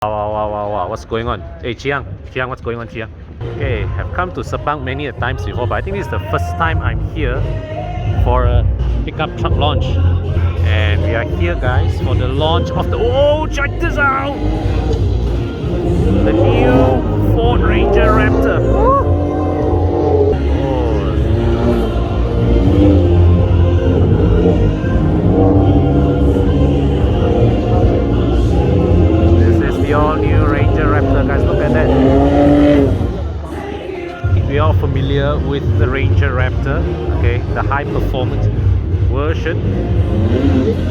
Wow, what's going on? Hey, Chiang, what's going on, Chiang? Okay, I've come to Sepang many a times before, but I think this is the first time I'm here for a pickup truck launch. And we are here, guys, for the launch of the... Oh, check this out! The new Ford Ranger Raptor. Oh. The all-new Ranger Raptor, guys, look at that. We are familiar with the Ranger Raptor, okay, the high performance version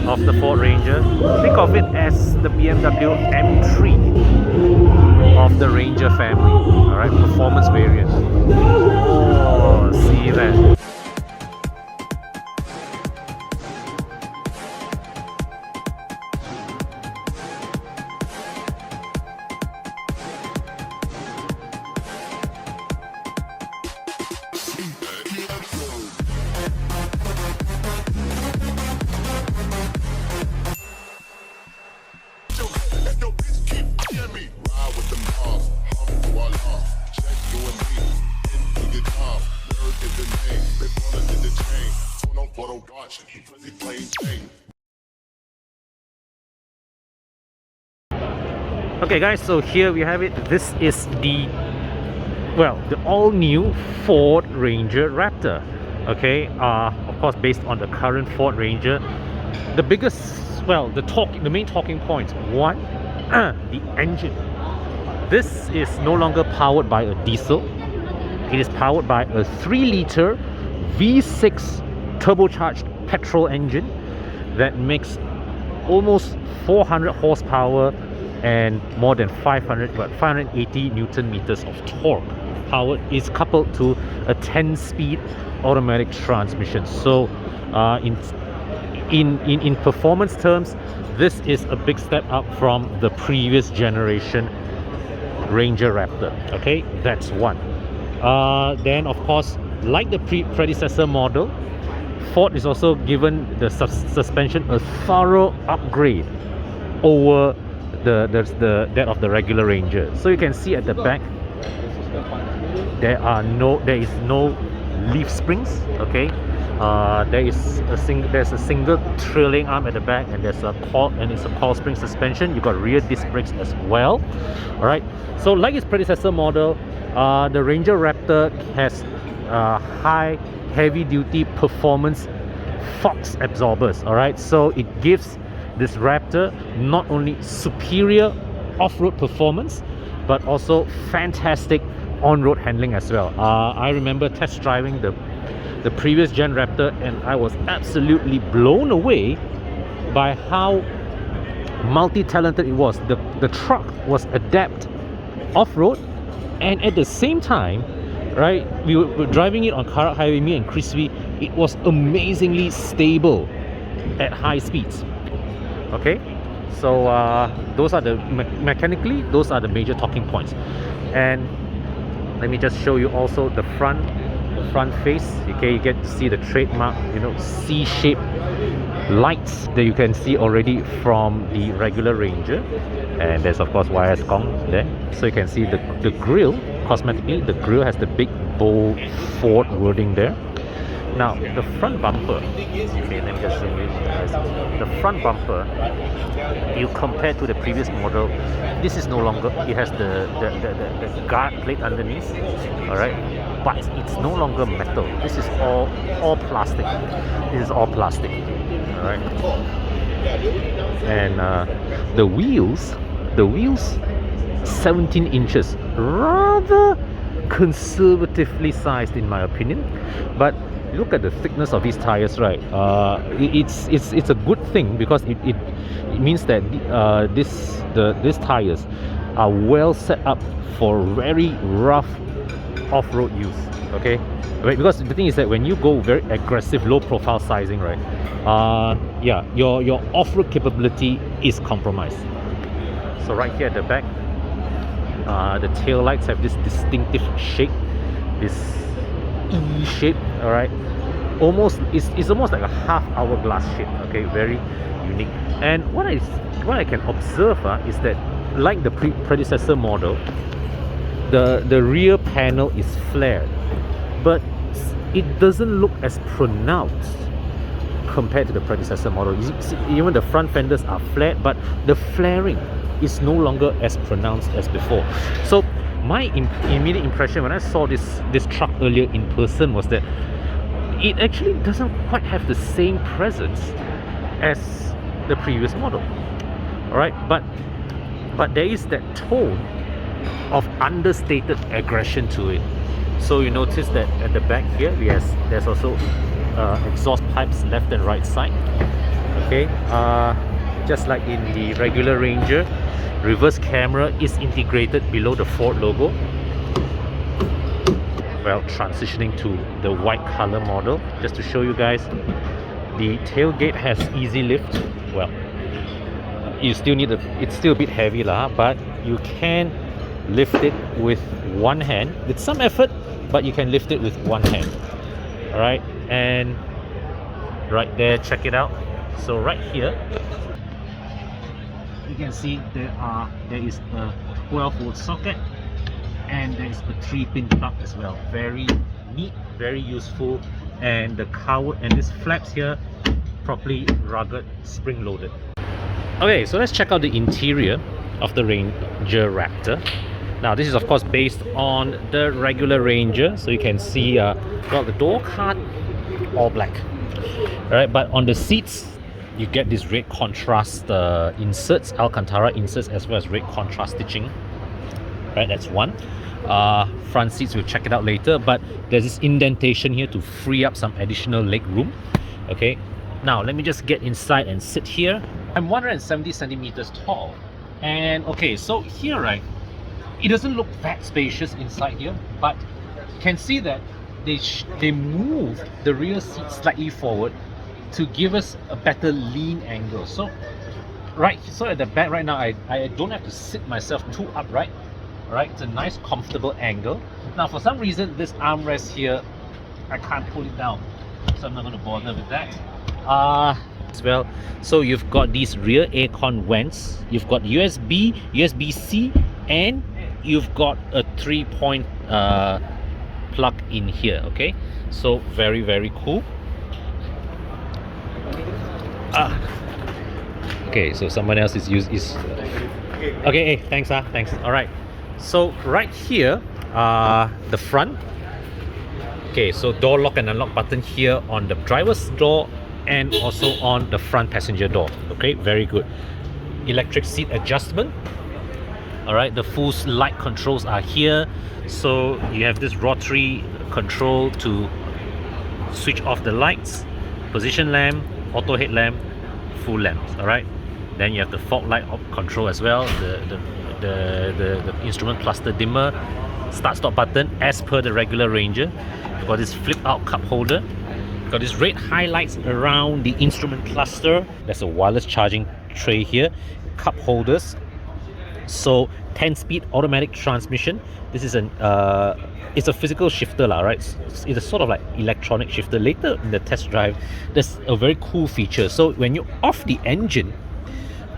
of the Ford Ranger. Think of it as the BMW M3 of the Ranger family, alright, performance variant. Oh, see that. Okay guys, so here we have it. This is the all-new Ford Ranger Raptor. Okay, of course based on the current Ford Ranger. The main talking points. One, the engine. This is no longer powered by a diesel. It is powered by a 3-liter V6 turbocharged petrol engine that makes almost 400 horsepower and more than 580 Newton meters of torque. Powered is coupled to a 10-speed automatic transmission. So in performance terms, this is a big step up from the previous generation Ranger Raptor. Okay, that's one. Then of course, like the predecessor model, Ford is also given the suspension a thorough upgrade over that of the regular Ranger. So you can see at the back there is no leaf springs. Okay, there's a single trailing arm at the back, and it's a coil spring suspension. You got rear disc brakes as well. All right, so like its predecessor model, the Ranger Raptor has high heavy duty performance Fox absorbers. All right, so it gives this Raptor not only superior off-road performance but also fantastic on-road handling as well. I remember test driving the previous gen Raptor, and I was absolutely blown away by how multi-talented it was. The truck was adept off-road, and at the same time, right, we were driving it on Karak Highway, me and Crispy. It was amazingly stable at high speeds. Okay, so those are mechanically, those are the major talking points. And let me just show you also the front face. Okay, you get to see the trademark, C-shaped lights that you can see already from the regular Ranger. And there's of course wires gong there, so you can see the grille. Cosmetically, the grille has the big bold Ford wording there. Now the front bumper, okay, let me just zoom in. The front bumper, you compare to the previous model, this is no longer, it has the guard plate underneath, all right, but it's no longer metal. This is all plastic. This is all plastic, all right. And the wheels 17 inches, rather conservatively sized in my opinion, but look at the thickness of these tires, right? It's a good thing, because it means that these tires are well set up for very rough off-road use. Okay, right? Because the thing is that when you go very aggressive low profile sizing, right, yeah, your off-road capability is compromised. So right here at the back, the tail lights have this distinctive shape, this E shape. All right, it's almost like a half hourglass shape. Okay, very unique. And what I can observe is that like the predecessor model, the rear panel is flared, but it doesn't look as pronounced compared to the predecessor model. You see, even the front fenders are flat, but the flaring is no longer as pronounced as before. So my immediate impression when I saw this truck earlier in person was that it actually doesn't quite have the same presence as the previous model. Alright, but there is that tone of understated aggression to it. So you notice that at the back here, there's also exhaust pipes left and right side. Okay, just like in the regular Ranger, reverse camera is integrated below the Ford logo. Well, transitioning to the white color model, just to show you guys, the tailgate has easy lift. Well, you still need it's still a bit heavy lah, but you can lift it with one hand with some effort, but you can lift it with one hand. All right, and right there, check it out. So right here you can see there is a 12-volt socket, and there is a 3-pin plug as well. Very neat, very useful, and the cover and these flaps here properly rugged, spring loaded. Okay, so let's check out the interior of the Ranger Raptor. Now this is of course based on the regular Ranger, so you can see well, the door card all black. All right, but on the seats you get this red contrast inserts, Alcantara inserts, as well as red contrast stitching. Right, that's one. Front seats, we'll check it out later, but there's this indentation here to free up some additional leg room. Okay, now let me just get inside and sit here. I'm 170 centimeters tall, and okay, so here, right, it doesn't look that spacious inside here, but you can see that they moved the rear seat slightly forward to give us a better lean angle. So so at the back right now, I don't have to sit myself too upright. Right, it's a nice comfortable angle. Now for some reason this armrest here, I can't pull it down, so I'm not going to bother with that. As well, so you've got these rear aircon vents, you've got USB, USB-C, and you've got a 3-point plug in here. Okay, so very, very cool. Okay, so someone else is okay, hey, thanks. Thanks. All right, so right here, the front. Okay, so door lock and unlock button here on the driver's door and also on the front passenger door. Okay, very good. Electric seat adjustment. All right, the full light controls are here. So you have this rotary control to switch off the lights, position lamp, auto headlamp, full lamps. All right, then you have the fog light control as well, the instrument cluster dimmer, start stop button as per the regular Ranger. You've got this flip out cup holder, you've got these red highlights around the instrument cluster. There's a wireless charging tray here, cup holders. So 10-speed automatic transmission. This is it's a physical shifter lah, right? It's a sort of like electronic shifter. Later in the test drive, there's a very cool feature. So when you off the engine,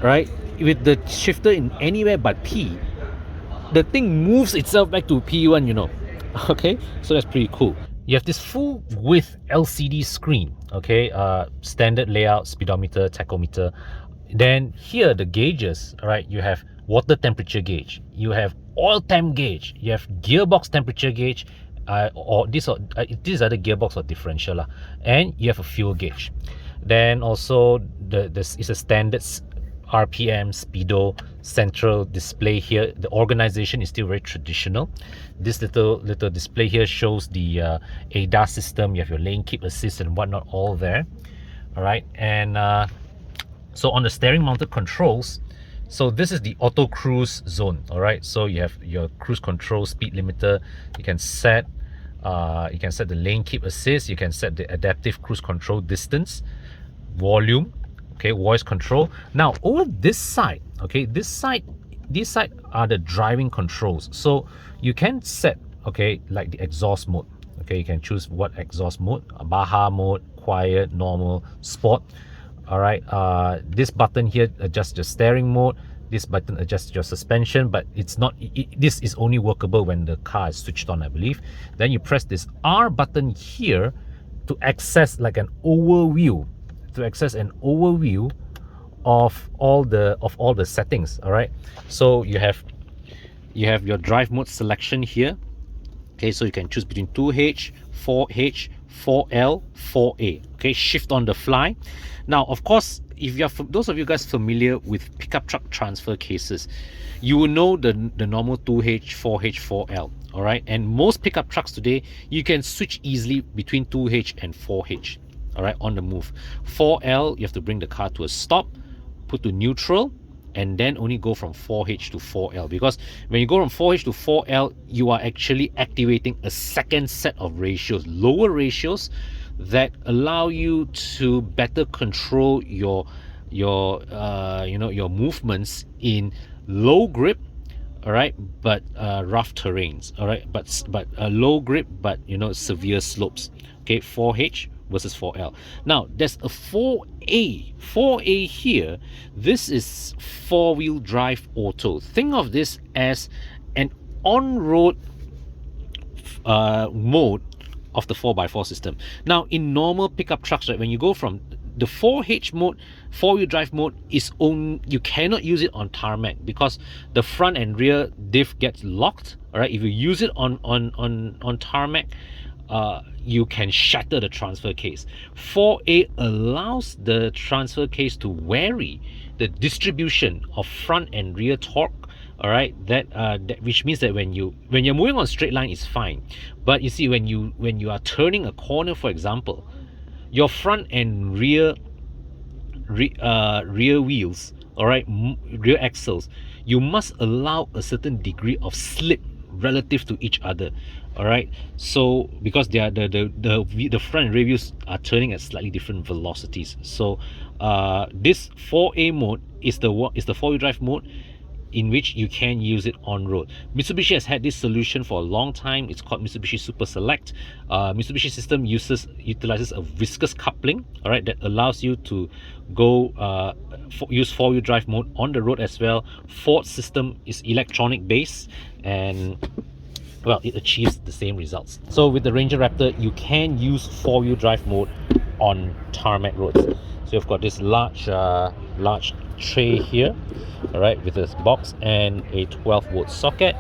right, with the shifter in anywhere but P, the thing moves itself back to P1, you know. Okay, so that's pretty cool. You have this full width LCD screen. Okay, standard layout, speedometer, tachometer. Then here the gauges, all right, you have water temperature gauge, you have oil temp gauge, you have gearbox temperature gauge, or these are the gearbox or differential lah, and you have a fuel gauge. Then also this is a standard RPM, speedo, central display here. The organization is still very traditional. This little display here shows the ADAS system. You have your lane keep assist and whatnot all there. All right, and so on the steering mounted controls, so this is the auto cruise zone. All right, so you have your cruise control, speed limiter. You can set the lane keep assist. You can set the adaptive cruise control distance, volume, okay, voice control. Now over this side, okay, this side are the driving controls. So you can set, okay, like the exhaust mode. Okay, you can choose what exhaust mode: Baja mode, quiet, normal, sport. All right, this button here adjusts the steering mode. This button adjusts your suspension, but it's not, this is only workable when the car is switched on, I believe. Then you press this R button here to access like an overview, of all the settings. All right, so you have your drive mode selection here. Okay, so you can choose between 2H, 4H, 4L, 4A. Okay, shift on the fly. Now, of course, if you're those of you guys familiar with pickup truck transfer cases, you will know the normal 2H, 4H, 4L. All right, and most pickup trucks today, you can switch easily between 2H and 4H. All right, on the move. 4L, you have to bring the car to a stop, put to neutral, and then only go from 4H to 4L, because when you go from 4H to 4L, you are actually activating a second set of ratios, lower ratios, that allow you to better control your movements in low grip, all right, but rough terrains, all right, but low grip but severe slopes. Okay, 4H versus 4L. Now there's a 4A here. This is four-wheel drive auto. Think of this as an on-road mode of the 4x4 system. Now in normal pickup trucks, right, when you go from the 4H mode, four-wheel drive mode, is you cannot use it on tarmac because the front and rear diff gets locked. All right, if you use it on tarmac, you can shatter the transfer case. 4A allows the transfer case to vary the distribution of front and rear torque. All right, which means that when you're moving on a straight line, is fine. But you see, when you are turning a corner, for example, your front and rear wheels, all right, rear axles, you must allow a certain degree of slip relative to each other. All right, so because they are the front and rear wheels are turning at slightly different velocities. So this 4A mode is the four-wheel drive mode in which you can use it on road. Mitsubishi has had this solution for a long time. It's called Mitsubishi Super Select. Mitsubishi system utilizes a viscous coupling, all right, that allows you to go use four-wheel drive mode on the road as well. Ford system is electronic based, and well, it achieves the same results. So with the Ranger Raptor, you can use four-wheel drive mode on tarmac roads. So you've got this large tray here, all right, with this box and a 12-volt socket.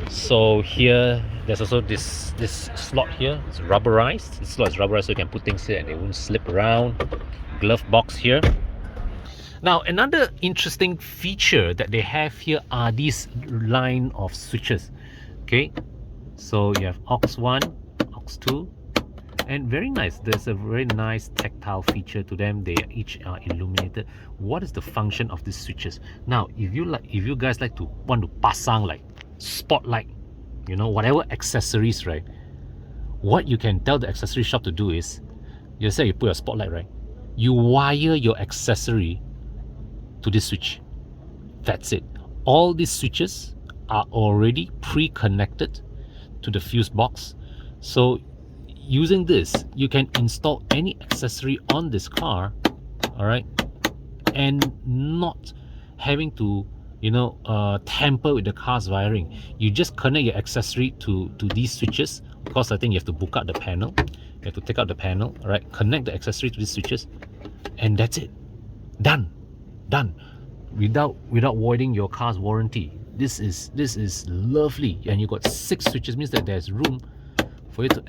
So here there's also this slot here. It's rubberized. This slot is rubberized, so you can put things here and they won't slip around. Glove box here. Now another interesting feature that they have here are these line of switches. Okay, so you have aux 1, aux 2, and very nice. There's a very nice tactile feature to them. They each are illuminated. What is the function of these switches? Now, if you guys want to pasang like spotlight, whatever accessories, right? What you can tell the accessory shop to do is, you say you put your spotlight, right? You wire your accessory to this switch. That's it. All these switches are already pre-connected to the fuse box. So using this, you can install any accessory on this car, all right, and not having to tamper with the car's wiring. You just connect your accessory to these switches. Of course, I think you have to book out the panel. You have to take out the panel, all right, connect the accessory to these switches, and that's it. Done without voiding your car's warranty. This is lovely. And you got 6 switches, means that there's room for you to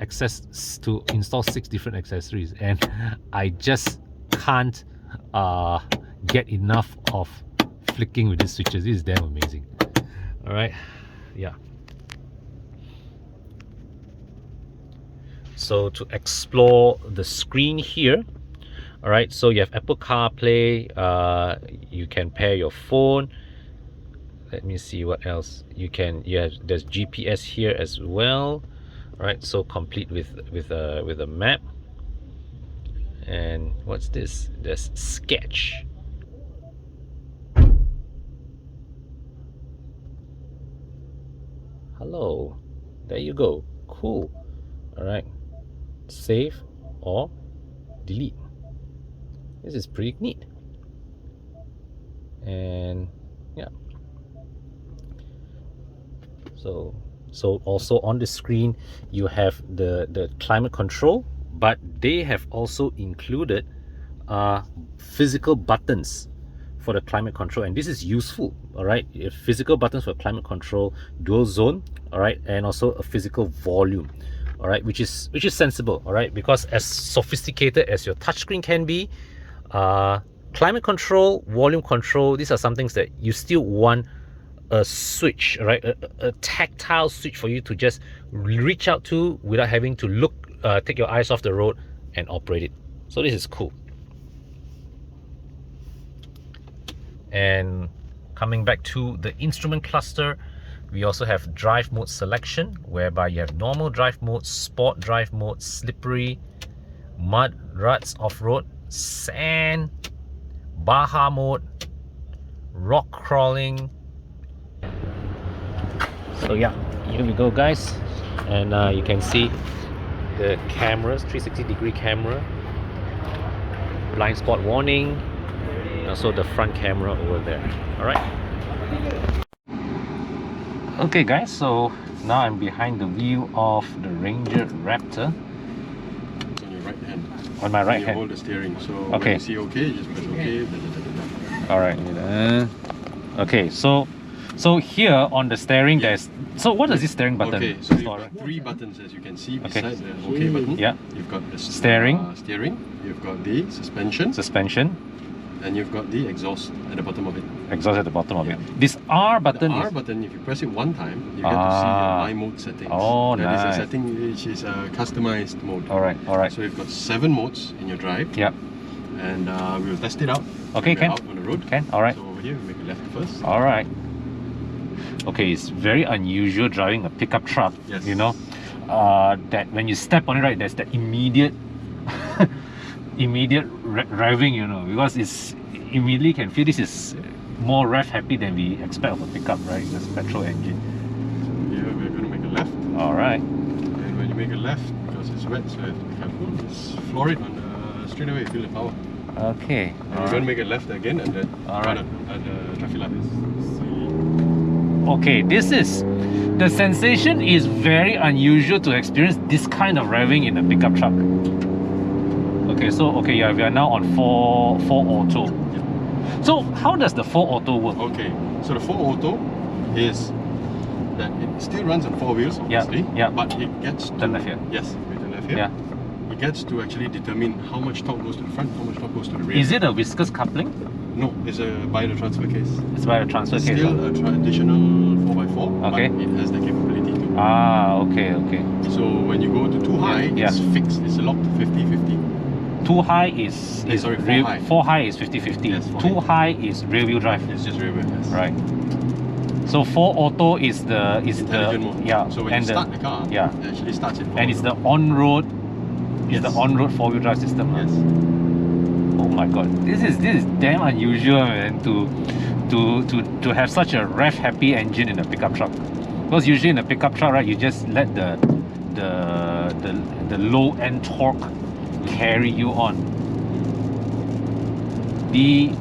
install 6 different accessories, and I just can't get enough of flicking with these switches. This is damn amazing. All right, yeah. So to explore the screen here, all right, so you have Apple CarPlay. You can pair your phone. Let me see what else you can. There's GPS here as well. All right, so complete with a map. And what's this? There's sketch. Hello, there you go. Cool. All right, save or delete. This is pretty neat. And yeah, so also on the screen you have the climate control, but they have also included physical buttons for the climate control, and this is useful. All right, physical buttons for climate control, dual zone, all right, and also a physical volume, all right, which is sensible, all right, because as sophisticated as your touchscreen can be, climate control, volume control, these are some things that you still want a switch, right, a tactile switch for you to just reach out to without having to look, take your eyes off the road and operate it. So this is cool. And coming back to the instrument cluster, we also have drive mode selection, whereby you have normal drive mode, sport drive mode, slippery, mud, ruts, off-road, sand, Baja mode, rock crawling. So yeah, here we go guys, and you can see the cameras, 360-degree camera, blind spot warning, and also the front camera over there. All right. Okay guys, so now I'm behind the wheel of the Ranger Raptor. On your right hand. On my right you hand. Hold the steering. So okay. When you see OK, just press OK. All right. Okay, so here on the steering, there's. So what is this steering button? Okay, so you've got 3 buttons as you can see beside the OK button. Yeah. You've got the steering. You've got the suspension. And you've got the exhaust at the bottom of it. Exhaust at the bottom of it. This R button. The R button, if you press it one time, you get to see your My mode settings. Oh, that nice. is a setting which is a customized mode. All right. So you've got 7 modes in your drive. Yep. And we'll test it out. Okay, We're out on the road. All right. So over here, we make a left first. All right. Okay, it's very unusual driving a pickup truck. Yes. You know, that when you step on it, right, there's that immediate revving, you know, because it's immediately can feel this is more rev happy than we expect of a pickup, right? This petrol engine. So here we're going to make a left. All right. And when you make a left, because it's wet, so you have to be careful, just floor it on the straight away, feel the power. Okay. And you're going to make a left again and then run at the traffic light. Okay, the sensation is very unusual to experience this kind of revving in a pickup truck. Okay, so yeah, we are now on 4 auto. Yeah. So how does the 4 auto work? Okay, so the 4 auto is that it still runs on 4 wheels, obviously. Yeah. But it gets to turn left here. Yes, we turn left here. Yeah. It gets to actually determine how much torque goes to the front, how much torque goes to the rear. Is it a viscous coupling? No, it's by the transfer case. It's by the transfer case. Still a traditional 4x4, okay. but it has the capability to. Okay. So when you go to too high, it's fixed. It's locked to 50-50. Too high is 4 high. 4 high is 50-50. Yes, too high is rear wheel drive. It's just rear wheel, yes. Right. So 4 auto is the mode. Yeah. So when you start the car, it actually starts in 4 and it's the on-road. It's the on-road 4-wheel drive system. Yes. Oh my god, this is damn unusual, man, to have such a rev happy engine in a pickup truck. Because usually in a pickup truck, right, you just let the low end torque carry you on. The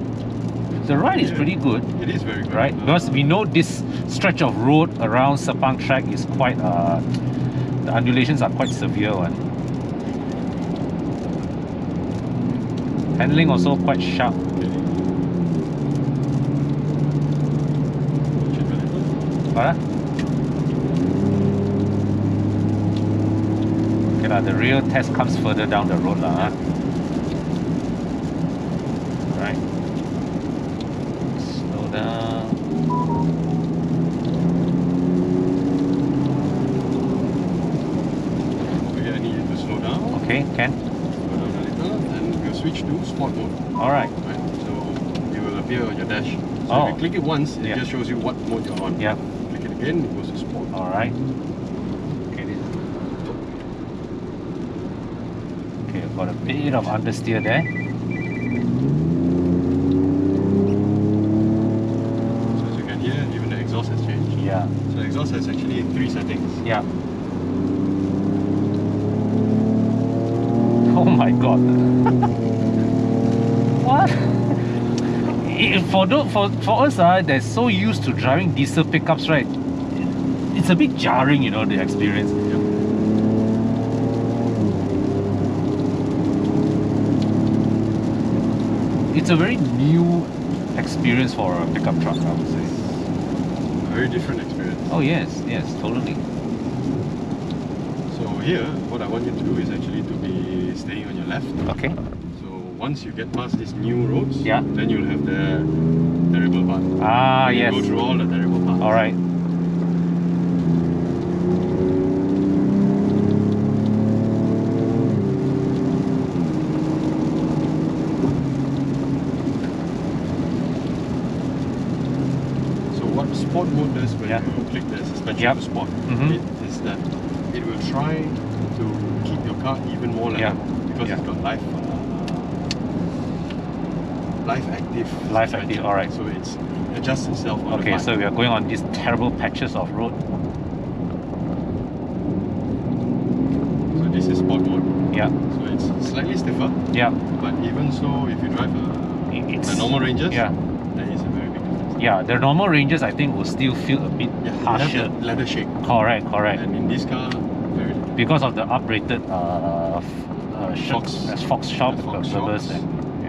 ride is pretty good. It is very good, right? Because we know this stretch of road around Sepang track is quite the undulations are quite severe one. Handling also quite sharp. Okay lah, the real test comes further down the road lah. Right. Slow down. Okay, I need you to slow down. Okay, can. Switch to sport mode. Alright. Right, so it will appear on your dash. So if you click it once, it just shows you what mode you're on. Yeah. Click it again, it goes to sport. Alright. Okay, I've got a bit of understeer there. So as you can hear, even the exhaust has changed. Yeah. So the exhaust has actually 3 settings. Yeah. Oh my god. What? For us that's so used to driving diesel pickups, right? It's a bit jarring, you know, the experience. It's a very new experience for a pickup truck, I would say. Very different experience. Oh yes, totally. So here, what I want you to do is actually to be staying on your left. Okay. So once you get past these new roads, Yeah. then you'll have the terrible part. Ah, You yes. go through all the terrible parts. All right. What sport mode does when Yeah. you click the suspension Yep. to sport, Mhm. it is that it will try to keep your car even more level Yeah. because Yeah. it's got live active. Live suspension. active, alright. So it adjusts itself on the Okay, bike. so we are going on these terrible patches of road. So this is sport mode. Yeah. So it's slightly stiffer, Yeah. but even so, if you drive It's the normal Rangers, Yeah. there is a very big difference. Yeah, the normal Rangers I think will still feel a bit Yeah, you harsher. have that leather shake, Correct. and in this car, very little. Because of the uprated Fox. Fox shop, The Fox Weber's shocks.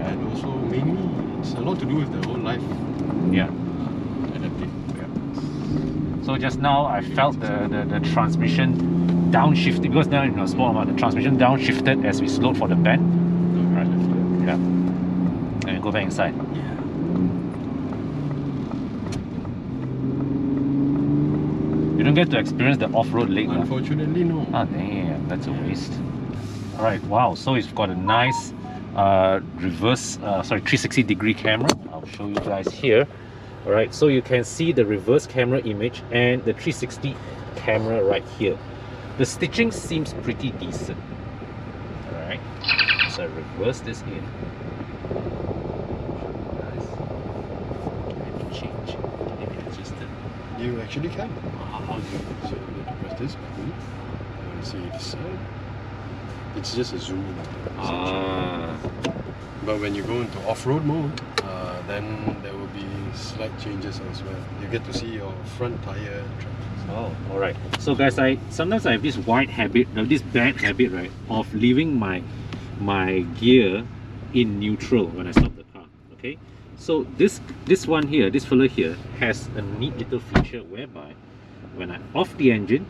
And also mainly it's a lot to do with the whole life yeah. adaptive. So just now I felt the transmission downshifted because now in a sport mode the transmission downshifted as we slowed for the bend. Right. Yeah. And go back inside. You don't get to experience the off-road leg. Unfortunately, no. Ah, damn, that's a waste. Alright, wow, so it's got a nice reverse, 360 degree camera. I'll show you guys here. Alright, so you can see the reverse camera image and the 360 camera right here. The stitching seems pretty decent. Alright, so I reverse this in. Nice. Can it change? Can it be adjusted? You actually can. How do you? So you need to press this button. You see this side. It's just a zoom in. Ah. But when you go into off-road mode, then there will be slight changes as well. You get to see your front tire track. Oh, all right. So guys, sometimes I have this this bad habit, right, of leaving my gear in neutral when I stop the car. Okay, so this one here, this fella here, has a neat little feature whereby when I off the engine,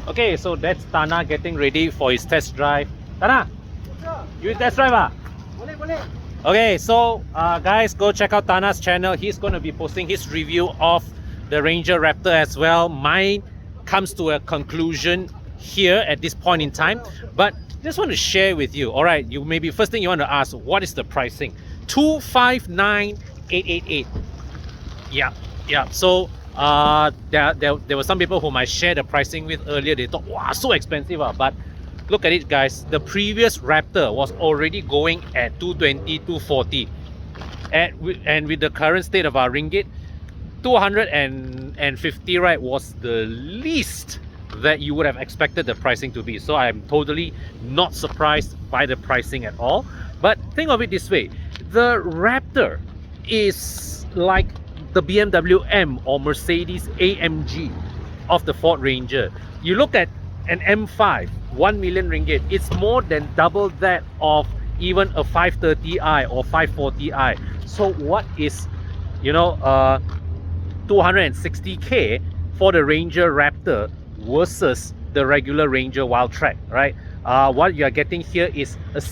okay, so that's Tana getting ready for his test drive. Tana, you test drive ah? Okay, so guys, go check out Tana's channel. He's going to be posting his review of the Ranger Raptor as well. Mine comes to a conclusion here at this point in time, but just want to share with you. All right, you maybe first thing you want to ask, what is the pricing? 259,888. Yeah. So there were some people whom I shared the pricing with earlier. They thought, wow, so expensive. But look at it, guys. The previous Raptor was already going at 220, 240. And with the current state of our ringgit, 250, right, was the least that you would have expected the pricing to be. So I'm totally not surprised by the pricing at all. But think of it this way. The Raptor is like the BMW M or Mercedes AMG of the Ford Ranger. You look at an M5, 1 million ringgit, it's more than double that of even a 530i or 540i. So what is, 260k for the Ranger Raptor versus the regular Ranger Wildtrak, right? What you are getting here is a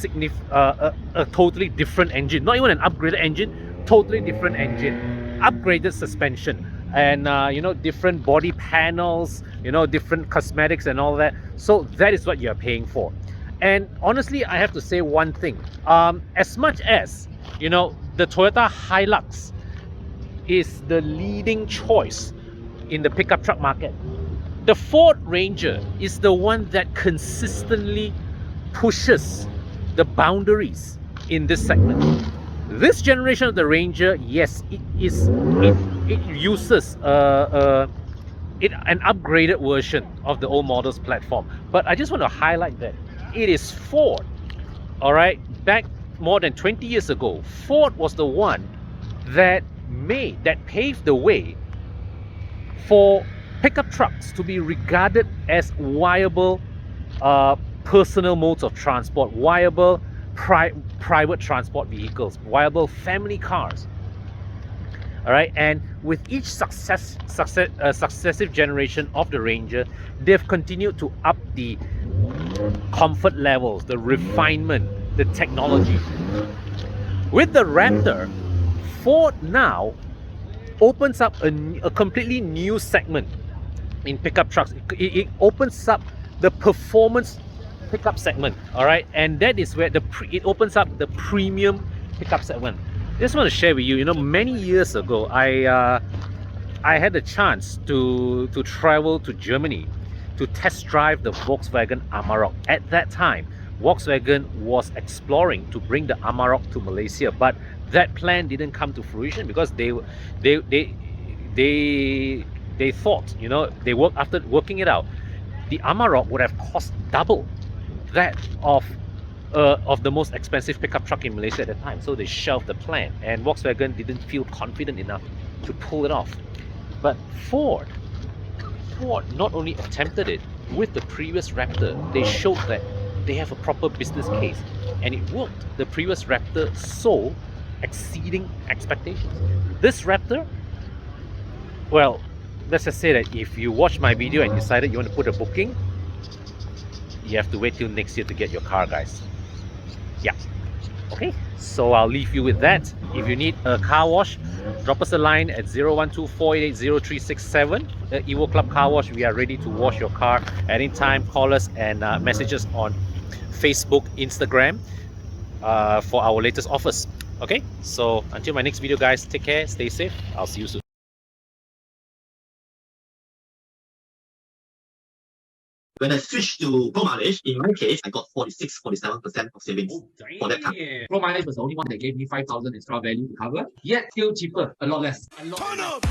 totally different engine, not even an upgraded engine, totally different engine. Upgraded suspension and different body panels, different cosmetics and all that. So that is what you are paying for. And honestly, I have to say one thing, as much as the Toyota Hilux is the leading choice in the pickup truck market, the Ford Ranger is the one that consistently pushes the boundaries in this segment. This generation of the Ranger, yes, it uses a an upgraded version of the old models platform. But I just want to highlight that it is Ford. All right, back more than 20 years ago, Ford was the one that paved the way for pickup trucks to be regarded as viable personal modes of transport, viable private transport vehicles, viable family cars. All right, and with each successive generation of the Ranger, they've continued to up the comfort levels, the refinement, the technology. With the Raptor, Ford now opens up a completely new segment in pickup trucks. It opens up the performance pickup segment, all right, and that is where it opens up the premium pickup segment. Just want to share with you, you know, many years ago, I had the chance to travel to Germany to test drive the Volkswagen Amarok. At that time, Volkswagen was exploring to bring the Amarok to Malaysia, but that plan didn't come to fruition because they thought, you know, after working it out, the Amarok would have cost double that of the most expensive pickup truck in Malaysia at the time. So they shelved the plan, and Volkswagen didn't feel confident enough to pull it off. But Ford not only attempted it with the previous Raptor, they showed that they have a proper business case, and it worked. The previous Raptor sold exceeding expectations. This Raptor, well, let's just say that if you watched my video and decided you want to put a booking, you have to wait till next year to get your car, guys. Yeah. Okay, so I'll leave you with that. If you need a car wash, drop us a line at 012-488-0367. EvoClub Car Wash, we are ready to wash your car anytime. Call us and message us on Facebook, Instagram for our latest offers. Okay, so until my next video, guys, take care, stay safe. I'll see you soon. When I switched to Pro Mileage, in my case, I got 46-47% of savings for that time. Pro Mileage was the only one that gave me 5,000 extra value to cover, yet still cheaper, a lot less. Turn up!